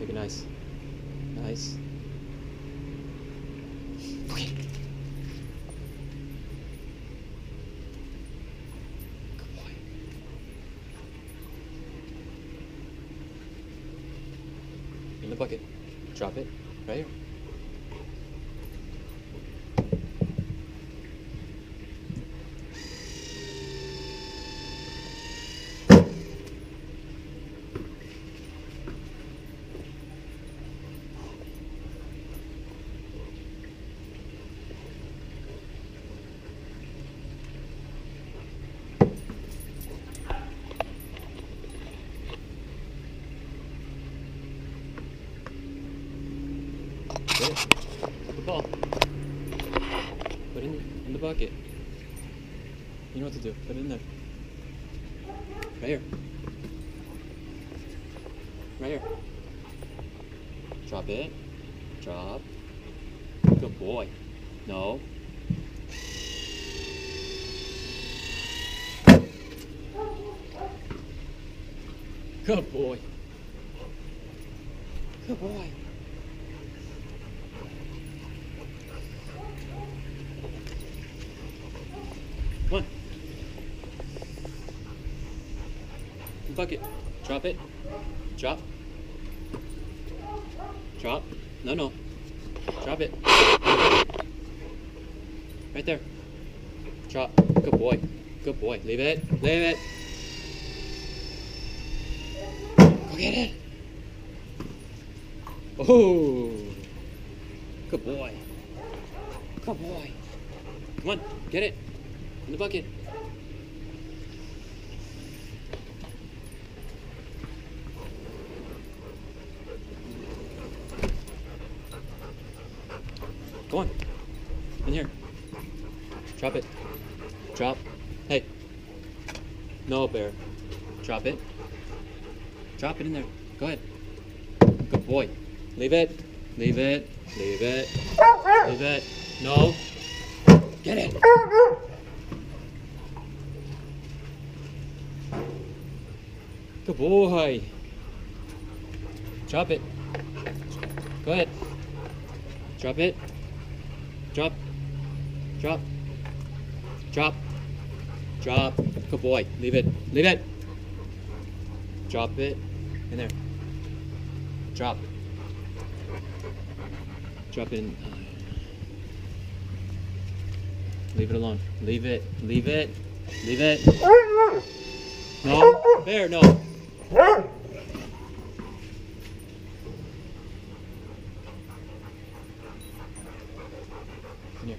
Make it nice. Nice. Okay. Good boy. In the bucket. Drop it. Right here. Good. Put the ball. Put it in the bucket. You know what to do. Put it in there. Right here. Right here. Drop it. Drop. Good boy. No. Good boy. Good boy. Come on. Bucket. Drop it. Drop. Drop. No, no. Drop it. Right there. Drop. Good boy. Good boy. Leave it. Leave it. Go get it. Oh. Good boy. Good boy. Come on. Get it. In the bucket. Go on. In here. Drop it. Drop. Hey. No, Bear. Drop it. Drop it in there. Go ahead. Good boy. Leave it. Leave it. Leave it. Leave it. No. Get it. Good boy. Drop it. Go ahead. Drop it. Drop. Drop. Drop. Drop. Good boy. Leave it. Leave it. Drop it. In there. Drop. Drop it in. Leave it alone. Leave it. Leave it. Leave it. No. Bear, no. In here.